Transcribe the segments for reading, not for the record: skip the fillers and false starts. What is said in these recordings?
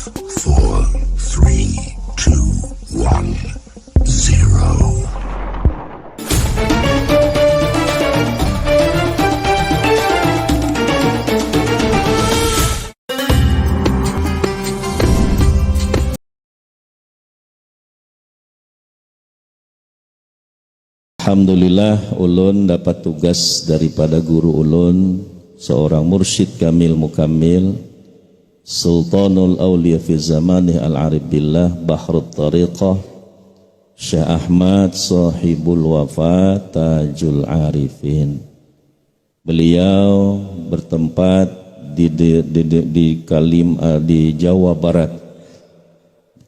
4, 3, 2, 1, 0. Alhamdulillah ulun dapat tugas daripada guru ulun, seorang mursyid kamil mukamil, Sultanul Aulia fi zamanih al-arif billah, Bahrut Tariqah, Syekh Ahmad sahibul wafat Tajul Arifin. Beliau bertempat di Jawa Barat,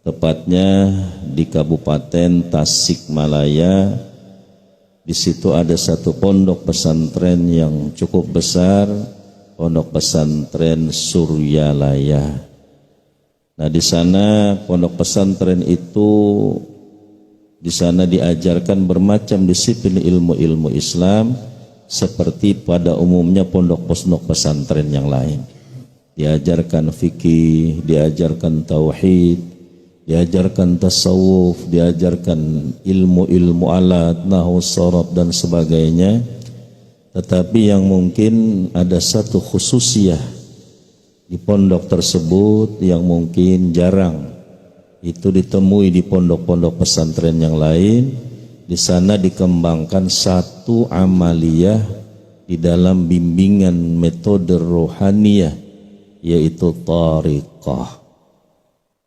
tepatnya di Kabupaten Tasikmalaya. Di situ ada satu pondok pesantren yang cukup besar, Pondok Pesantren Suryalaya. Nah, di sana pondok pesantren itu di sana diajarkan bermacam disiplin ilmu-ilmu Islam seperti pada umumnya pondok-pondok pesantren yang lain. Diajarkan fikih, diajarkan tauhid, diajarkan tasawuf, diajarkan ilmu-ilmu alat, nahwu, sharaf dan sebagainya. Tetapi yang mungkin ada satu khususiyah di pondok tersebut yang mungkin jarang itu ditemui di pondok-pondok pesantren yang lain. Di sana dikembangkan satu amaliyah di dalam bimbingan metode rohaniyah, yaitu tariqah.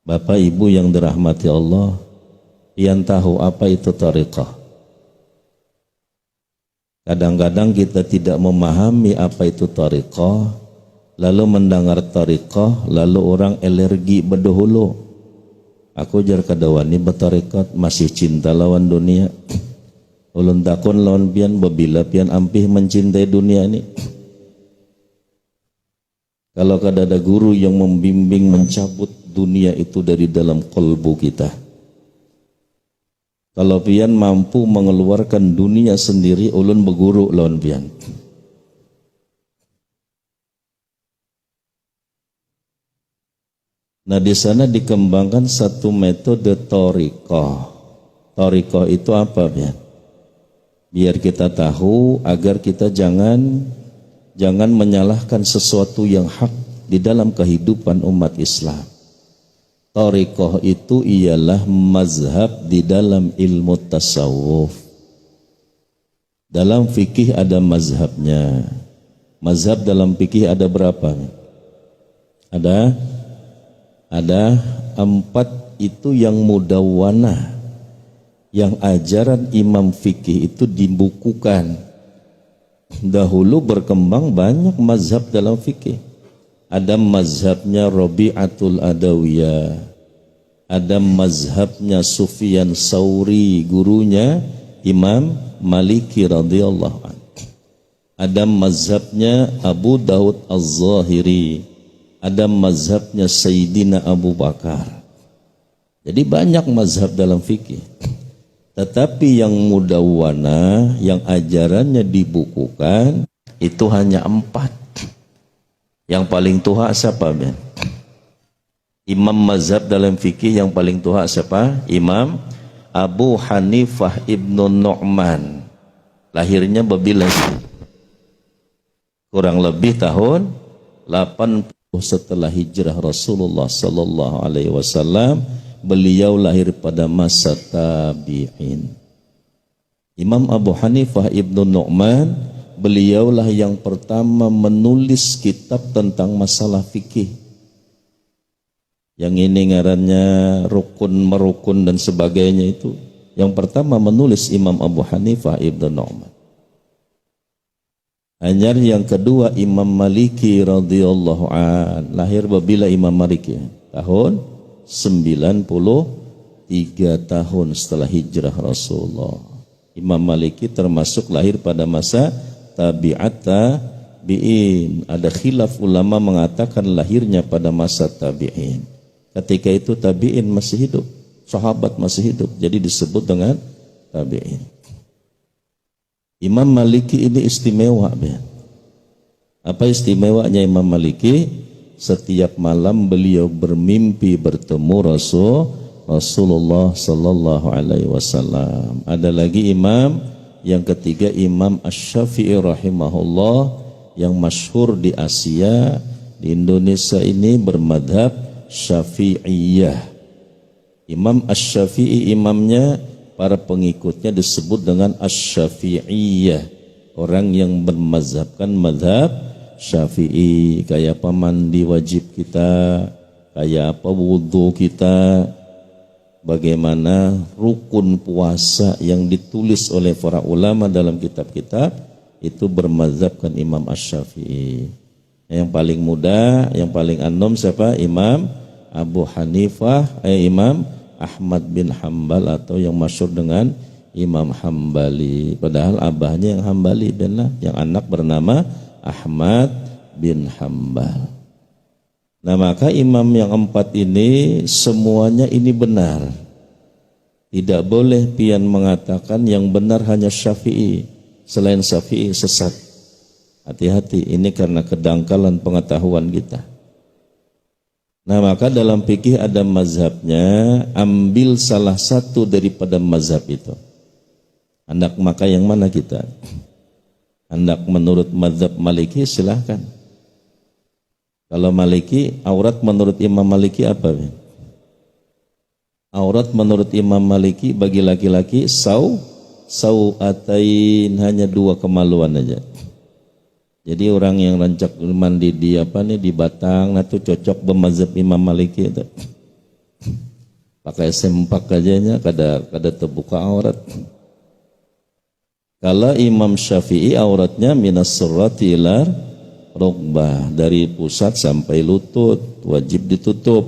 Bapak Ibu yang dirahmati Allah, yang tahu apa itu tariqah? Kadang-kadang kita tidak memahami apa itu tariqah, lalu mendengar tariqah, lalu orang alergi berdahulu. Aku jar kadawani bertariqat masih cinta lawan dunia. Ulun takun lawan pian babila pian ampih mencintai dunia ini. Kalau ada guru yang membimbing mencabut dunia itu dari dalam kolbu kita, kalau pian mampu mengeluarkan dunia sendiri, ulun berguru lawan pian. Nah, di sana dikembangkan satu metode thariqah. Thariqah itu apa pian? Biar kita tahu agar kita jangan menyalahkan sesuatu yang hak di dalam kehidupan umat Islam. Thariqah itu ialah mazhab di dalam ilmu tasawuf. Dalam fikih ada mazhabnya. Mazhab dalam fikih ada berapa? Ada 4 itu yang mudawwanah, yang ajaran imam fikih itu dibukukan. Dahulu berkembang banyak mazhab dalam fikih. Ada mazhabnya Rabi'atul Adawiyah, ada mazhabnya Sufyan Sauri, gurunya Imam Maliki radhiyallahu anhu. Ada mazhabnya Abu Daud Az-Zahiri, ada mazhabnya Sayyidina Abu Bakar. Jadi banyak mazhab dalam fikih. Tetapi yang mudawwana, yang ajarannya dibukukan, itu hanya 4. Yang paling tua siapa, Ben? Imam mazhab dalam fikih yang paling tua siapa? Imam Abu Hanifah Ibnu Nu'man. Lahirnya bila? Kurang lebih tahun 80 setelah hijrah Rasulullah sallallahu alaihi wasallam. Beliau lahir pada masa tabi'in. Imam Abu Hanifah Ibnu Nu'man, beliaulah yang pertama menulis kitab tentang masalah fikih. Yang ini ngarannya rukun merukun dan sebagainya itu. Yang pertama menulis Imam Abu Hanifah Ibnu Nu'man. Hanya yang kedua Imam Maliki radhiyallahu an. Lahir bila Imam Maliki? Tahun 93 tahun setelah hijrah Rasulullah. Imam Maliki termasuk lahir pada masa tabi'at tabi'in. Ada khilaf ulama mengatakan lahirnya pada masa tabi'in. Ketika itu tabi'in masih hidup, sahabat masih hidup, jadi disebut dengan tabi'in. Imam Maliki ini istimewa, Ben. Apa istimewanya Imam Maliki? setiap malam beliau bermimpi bertemu Rasulullah sallallahu alaihi wasallam. Ada lagi imam yang ketiga, Imam Asy-Syafi'i rahimahullah, yang masyhur di Asia. Di Indonesia ini bermadhab Syafi'iyah. Imam Asy-Syafi'i imamnya, para pengikutnya disebut dengan Asy-Syafi'iyah, orang yang bermazhabkan madhab Syafi'i. Kayak apa mandi wajib kita, kayak apa wudhu kita, bagaimana rukun puasa yang ditulis oleh para ulama dalam kitab-kitab, itu bermazhabkan Imam Asy-Syafi'i. Yang paling muda, yang paling anom siapa? Imam Abu Hanifah, Imam Ahmad bin Hambal, atau yang masyhur dengan Imam Hambali. Padahal abahnya yang Hambali, yang anak bernama Ahmad bin Hambal. Nah, maka imam yang empat ini semuanya ini benar. Tidak boleh pian mengatakan yang benar hanya Syafi'i, selain Syafi'i sesat. Hati-hati, ini karena kedangkalan pengetahuan kita. Nah, maka dalam fikih ada mazhabnya, ambil salah satu daripada mazhab itu. Hendak maka yang mana kita? Hendak menurut mazhab Maliki, silahkan. Kalau Maliki, aurat menurut Imam Maliki apa? Aurat menurut Imam Maliki bagi laki-laki sau'atain, hanya 2 kemaluan aja. Jadi orang yang rancak mandi di di batang, nah itu cocok bermazhab Imam Maliki itu. Pakai sempak aja kada terbuka aurat. Kalau Imam Syafi'i auratnya minas surrati ila rukbah, dari pusat sampai lutut, wajib ditutup.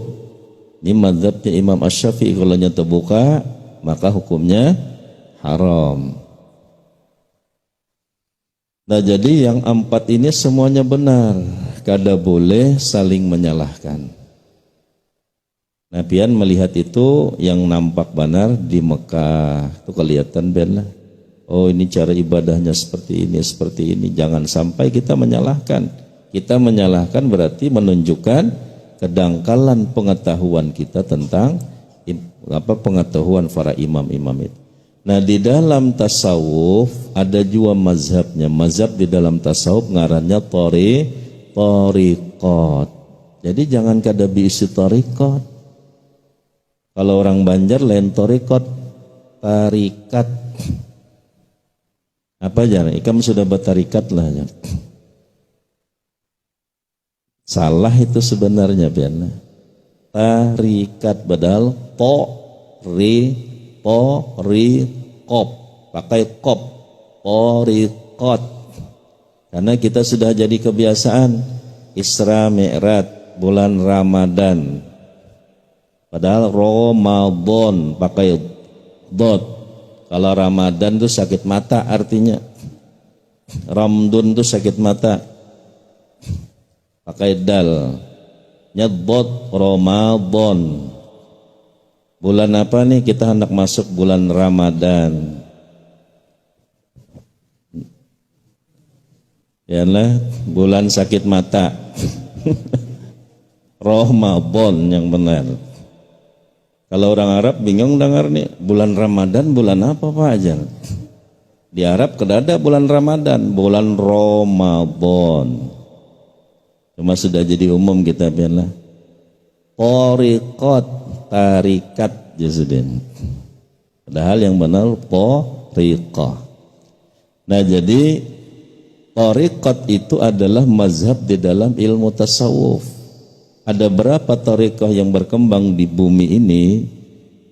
Ini mazhabnya Imam Asy-Syafi'i, kalau nya terbuka maka hukumnya haram. Nah, jadi yang 4 ini semuanya benar, kada boleh saling menyalahkan. Nah, pian melihat itu yang nampak benar di Mekah, itu kelihatan benar. Oh, ini cara ibadahnya seperti ini, jangan sampai kita menyalahkan. Kita menyalahkan berarti menunjukkan kedangkalan pengetahuan kita tentang pengetahuan para imam-imam itu. Nah, di dalam tasawuf ada juga mazhabnya. Mazhab di dalam tasawuf ngarannya tariqat. Jadi jangan kada biisi tariqat. Kalau orang Banjar lain tariqat, tarikat. Apa jangan? Ikam sudah bertarikat lah. Ya. Salah itu sebenarnya biarlah. Tarikat badal kop, pakai kop, tariqat. Karena kita sudah jadi kebiasaan Isra Mi'raj bulan Ramadan. Padahal Ramadan pakai dot. Kalau Ramadan itu sakit mata artinya. Ramdun itu sakit mata. Pakai dal. Nyebot Ramadan. Bulan apa nih? Kita hendak masuk bulan Ramadan. Yalah, bulan sakit mata. Ramadan yang benar. Kalau orang Arab bingung dengar nih, bulan Ramadan bulan apa Pak aja? Di Arab kedada bulan Ramadan, bulan Ramadan. Cuma sudah jadi umum kita biarlah. Tarikat jasudin. Padahal yang benar tariqah. Nah, jadi tariqat itu adalah mazhab di dalam ilmu tasawuf. Ada berapa tariqah yang berkembang di bumi ini?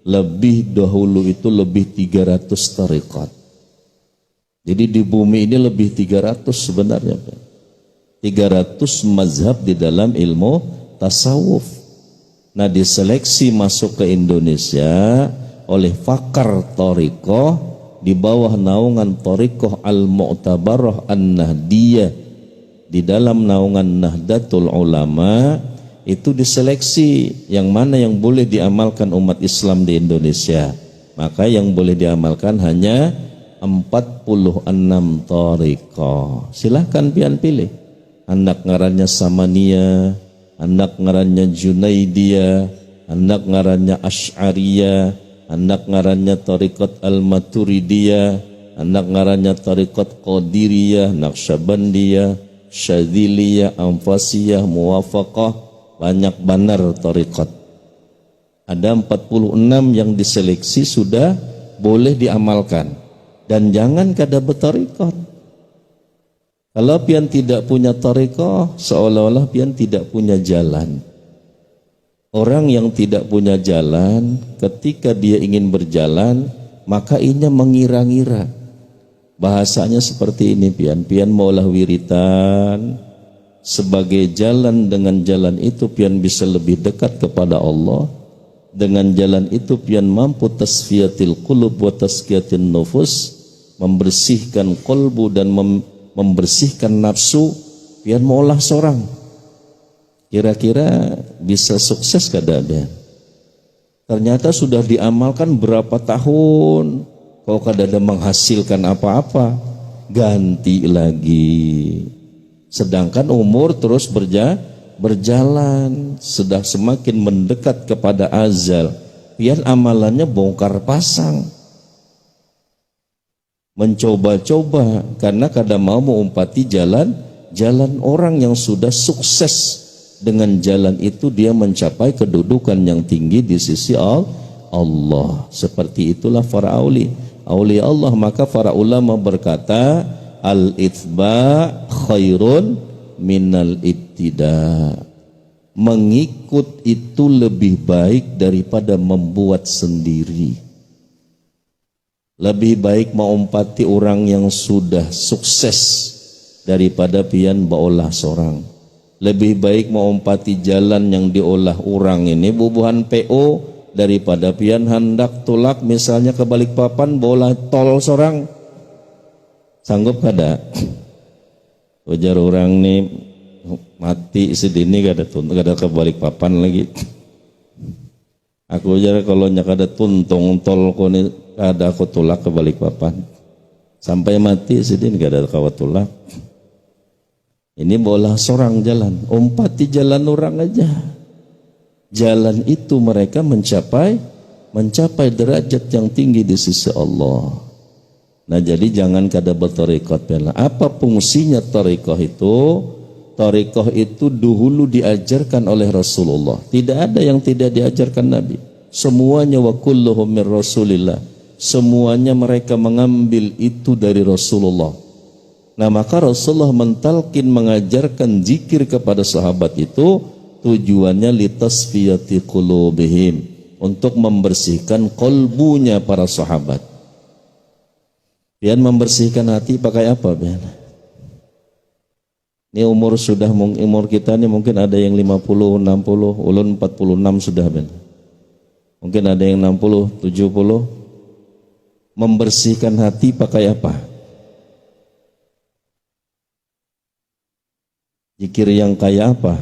Lebih dahulu itu lebih 300 tariqat. Jadi di bumi ini lebih 300 sebenarnya. 300 mazhab di dalam ilmu tasawuf. Nah, diseleksi masuk ke Indonesia oleh fakar tariqah di bawah naungan tariqah Al-Mu'tabarah An-Nahdiyah, di dalam naungan Nahdlatul Ulama. Itu diseleksi yang mana yang boleh diamalkan umat Islam di Indonesia. Maka yang boleh diamalkan hanya 46 tariqah. Silahkan pian pilih. Anak ngarannya Samaniyah, anak ngarannya Junaidiyah, anak ngarannya Asy'ariyah, anak ngarannya Thariqat Al-Maturidiyah, anak ngarannya Thariqat Qadiriyah, Naqsyabandiyah, Syadziliyah, Anfasiyah, Muwafaqah, banyak benar thariqat. Ada 46 yang diseleksi sudah boleh diamalkan. Dan jangan kada berthariqat. Kalau pian tidak punya thariqah, seolah-olah pian tidak punya jalan. Orang yang tidak punya jalan, ketika dia ingin berjalan, maka inya mengira-ngira. Bahasanya seperti ini pian. Pian maulah wiritan, sebagai jalan, dengan jalan itu pian bisa lebih dekat kepada Allah. Dengan jalan itu pian mampu tasfiyatil qulub wa tazkiyatin nufus, membersihkan kolbu dan membersihkan nafsu. Pian maulah seorang, kira-kira bisa sukses kada pian? Ternyata sudah diamalkan berapa tahun, kau kada ada menghasilkan apa-apa, ganti lagi. Sedangkan umur terus berjalan, sudah semakin mendekat kepada azal. Pian amalannya bongkar pasang, mencoba-coba, karena kada mau mengumpati jalan orang yang sudah sukses. Dengan jalan itu dia mencapai kedudukan yang tinggi di sisi Allah. Seperti itulah para aulia Allah. Maka para ulama berkata, al-itba khairun minal ibtida. Mengikut itu lebih baik daripada membuat sendiri. Lebih baik mengumpati orang yang sudah sukses daripada pian baolah seorang. Lebih baik mengumpati jalan yang diolah orang ini bubuhan PO daripada pian hendak tulak misalnya ke Balikpapan bola tol seorang. Sanggup kada? Ujar orang nih mati sedini kada ke Balikpapan lagi. Aku ujar kalau nyak ada tuntung tol ko ni kada aku tulak ke Balikpapan. Sampai mati sedini kada kawat tulak. Ini bola seorang jalan, umpati jalan orang aja. Jalan itu mereka mencapai derajat yang tinggi di sisi Allah. Nah jadi jangan kada berthariqat. Apa fungsinya thariqah itu? Thariqah itu dahulu diajarkan oleh Rasulullah. Tidak ada yang tidak diajarkan Nabi. Semuanya wa kulluhum min Rasulillah. Semuanya mereka mengambil itu dari Rasulullah. Nah maka Rasulullah mentalkin, mengajarkan zikir kepada sahabat itu tujuannya litasfiyati qulubihim, untuk membersihkan kolbunya para sahabat. Pian membersihkan hati pakai apa pian? Ini umur kita ini mungkin ada yang 50, 60, ulun 46 sudah pian. Mungkin ada yang 60, 70. Membersihkan hati pakai apa? Zikir yang kayak apa?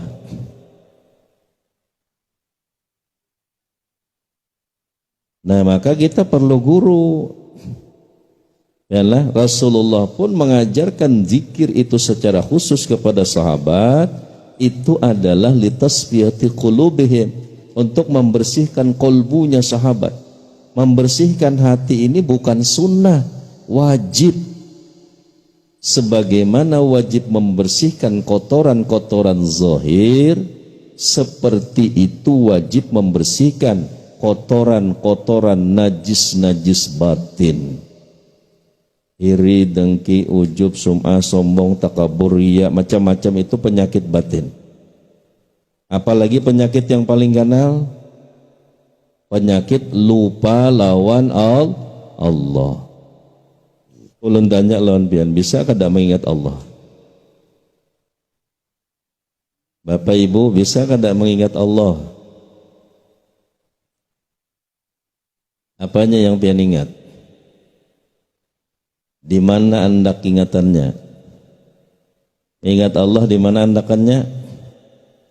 Nah maka kita perlu guru. Yalah, Rasulullah pun mengajarkan zikir itu secara khusus kepada sahabat. Itu adalah litasfiyati qulubihim, untuk membersihkan kolbunya sahabat. Membersihkan hati ini bukan sunnah, wajib. Sebagaimana wajib membersihkan kotoran-kotoran zahir, seperti itu wajib membersihkan kotoran-kotoran najis-najis batin. Iri, dengki, ujub, sum'ah, sombong, takabur, riya, macam-macam itu penyakit batin. Apalagi penyakit yang paling ganal, penyakit lupa lawan Allah. Ulun tanya lawan pian, bisa kada mengingat Allah? Bapak Ibu, bisa kada mengingat Allah? Apanya yang pian ingat? Di mana andak ingatannya? Ingat Allah di mana andakannya?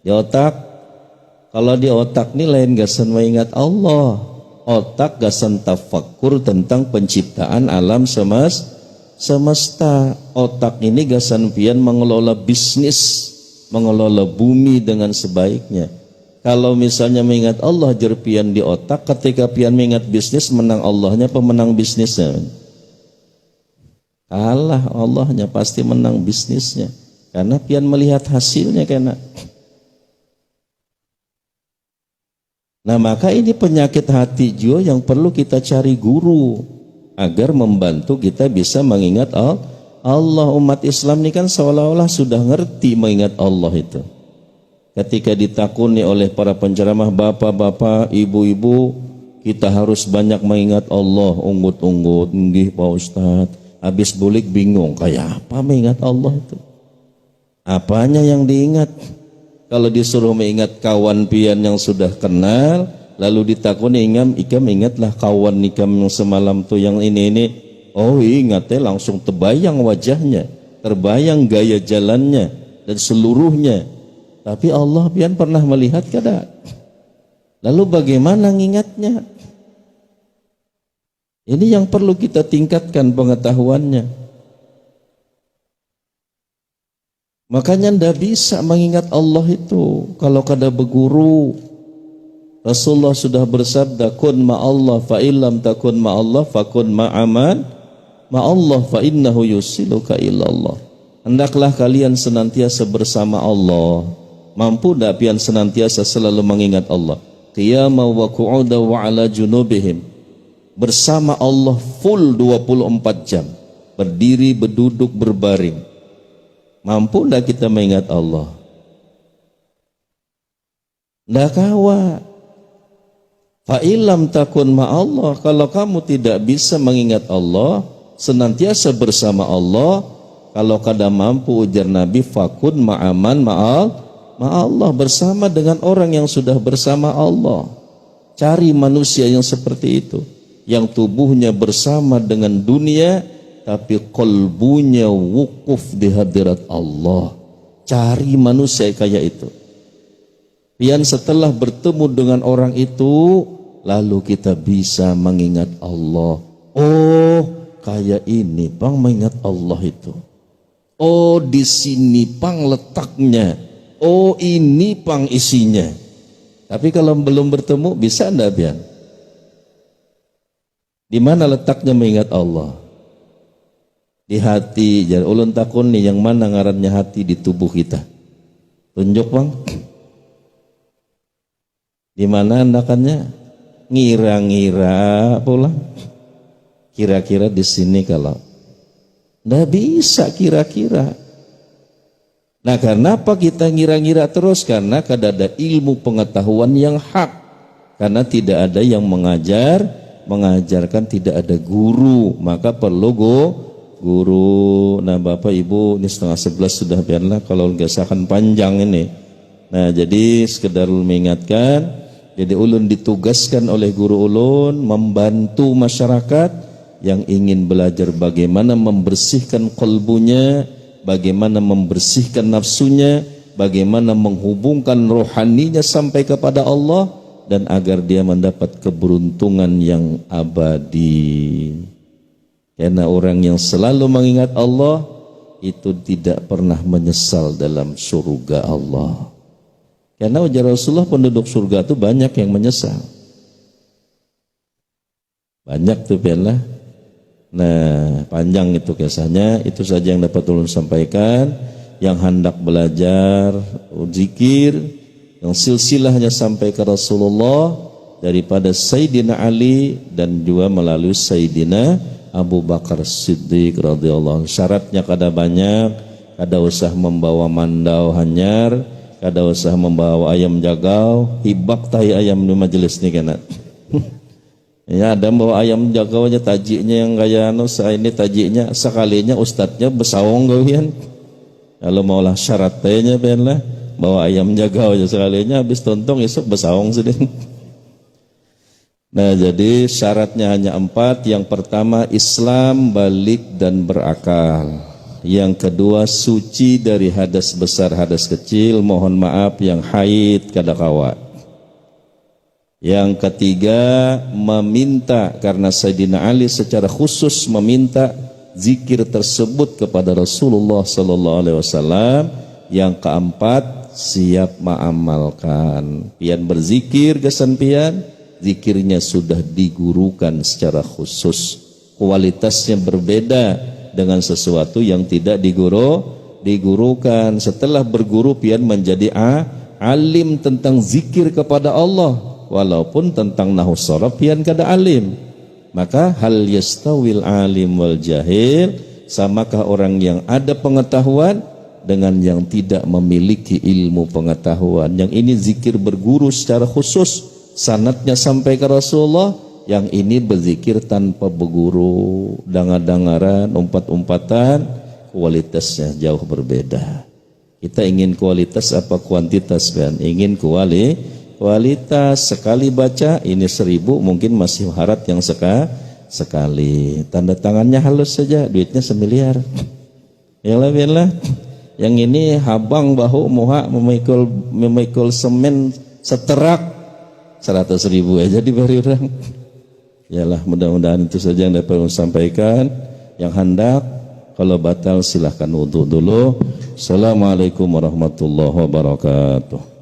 Di otak. Kalau di otak ini lain gasan mengingat Allah. Otak gasan tafakkur tentang penciptaan alam semesta. Otak ini gasan pian mengelola bisnis, mengelola bumi dengan sebaiknya. Kalau misalnya mengingat Allah jerpian di otak, ketika pian mengingat bisnis, menang Allahnya pemenang bisnisnya. Kalah Allahnya, pasti menang bisnisnya. Karena pian melihat hasilnya kena. Nah maka ini penyakit hati juga yang perlu kita cari guru agar membantu kita bisa mengingat Allah. Umat Islam ini kan seolah-olah sudah ngerti mengingat Allah itu. Ketika ditakuni oleh para penceramah, bapak-bapak, ibu-ibu, kita harus banyak mengingat Allah. Unggut-unggut, nggih Pak Ustadz. Habis bulik bingung, kayak apa mengingat Allah itu? Apanya yang diingat? Kalau disuruh mengingat kawan pian yang sudah kenal, lalu ditakuni ingatlah kawan nikam yang semalam tuh yang ini. Oh ingatnya, langsung terbayang wajahnya, terbayang gaya jalannya dan seluruhnya. Tapi Allah pian pernah melihat kada? Lalu bagaimana ngingatnya? Ini yang perlu kita tingkatkan pengetahuannya. Makanya ndak bisa mengingat Allah itu kalau kada berguru. Rasulullah sudah bersabda, kun ma'allah fa illam takun ma'allah fakun ma'aman ma'allah fa innahu yusiluka ilallah. Hendaklah kalian senantiasa bersama Allah. Mampu ndak pian senantiasa selalu mengingat Allah? Qiyama wa qu'uda wa ala junubihim. Bersama Allah full 24 jam. Berdiri, berduduk, berbaring. Mampu ndak kita mengingat Allah? Ndak kawa. Fa illam takun ma'allah, kalau kamu tidak bisa mengingat Allah, senantiasa bersama Allah, kalau kada mampu ujar Nabi, fakun ma'aman ma'allah, bersama dengan orang yang sudah bersama Allah. Cari manusia yang seperti itu, yang tubuhnya bersama dengan dunia tapi kolbunya wukuf di hadirat Allah. Cari manusia kayak itu. Pian setelah bertemu dengan orang itu, lalu kita bisa mengingat Allah. Oh, kayak ini pang mengingat Allah itu. Oh, di sini pang letaknya. Oh, ini pang isinya. Tapi kalau belum bertemu, bisa enggak pian? Di mana letaknya mengingat Allah? Di hati. Jadi ulun takun nih, yang mana ngarannya hati di tubuh kita? Tunjuk bang. Di mana andakannya? Ngira-ngira pula. Kira-kira di sini kalau. Nggak bisa kira-kira. Nah karena apa kita ngira-ngira terus? Karena kada ada ilmu pengetahuan yang hak. Karena tidak ada yang mengajarkan, tidak ada guru. Maka perlu guru. Nah Bapak Ibu, ini 10:30 sudah, biarlah kalau gasakan panjang ini. Nah jadi sekedar mengingatkan, jadi ulun ditugaskan oleh guru ulun membantu masyarakat yang ingin belajar bagaimana membersihkan kalbunya, bagaimana membersihkan nafsunya, bagaimana menghubungkan rohaninya sampai kepada Allah, dan agar dia mendapat keberuntungan yang abadi. Karena orang yang selalu mengingat Allah itu tidak pernah menyesal dalam surga Allah. Karena ujar Rasulullah, penduduk surga itu banyak yang menyesal. Banyak tuh pianlah. Nah panjang itu kisahnya. Itu saja yang dapat ulun sampaikan. Yang hendak belajar zikir, yang silsilahnya sampai ke Rasulullah, daripada Sayyidina Ali dan juga melalui Sayyidina Abu Bakar Siddiq radhiyallahu anhu. Syaratnya kada banyak, kada usah membawa mandau hanyar, kada usah membawa ayam jagau, hibak tahi ayam di majelis ni kena. Ya ada bawa ayam jagau aja, tajiknya yang gaya ini tajiknya sekalinya ustadznya besawong gawian. Kalau maulah syaratnya benlah bawa ayam jagau aja sekalinya, habis tontong esok besawong sedih. Nah jadi syaratnya hanya 4. Yang pertama Islam, balik dan berakal. Yang kedua suci dari hadas besar, hadas kecil, mohon maaf yang haid kada kawat. Yang ketiga meminta, karena Sayyidina Ali secara khusus meminta zikir tersebut kepada Rasulullah sallallahu alaihi wasallam, Yang keempat, siap mengamalkan. Pian berzikir kesan pian, zikirnya sudah digurukan secara khusus. Kualitasnya berbeda dengan sesuatu yang tidak digurukan. Setelah berguru pian menjadi alim tentang zikir kepada Allah, walaupun tentang nahwu sharaf pian kada alim. Maka hal yastawil alim wal jahil, samakah orang yang ada pengetahuan dengan yang tidak memiliki ilmu pengetahuan? Yang ini zikir berguru secara khusus, sanadnya sampai ke Rasulullah. Yang ini berzikir tanpa berguru, dengar-dengaran, umpat-umpatan, kualitasnya jauh berbeda. Kita ingin kualitas apa kuantitas kan? Ingin kualitas. Sekali baca ini 1000, mungkin masih harat yang sekali. Tanda tangannya halus saja, duitnya 1 miliar. Yalah. Yang ini habang bahu muha memikul semen seterak 100.000 aja diberi orang. Yalah, mudah-mudahan itu saja yang dapat saya sampaikan. Yang hendak, kalau batal silahkan wudhu dulu. Assalamualaikum warahmatullahi wabarakatuh.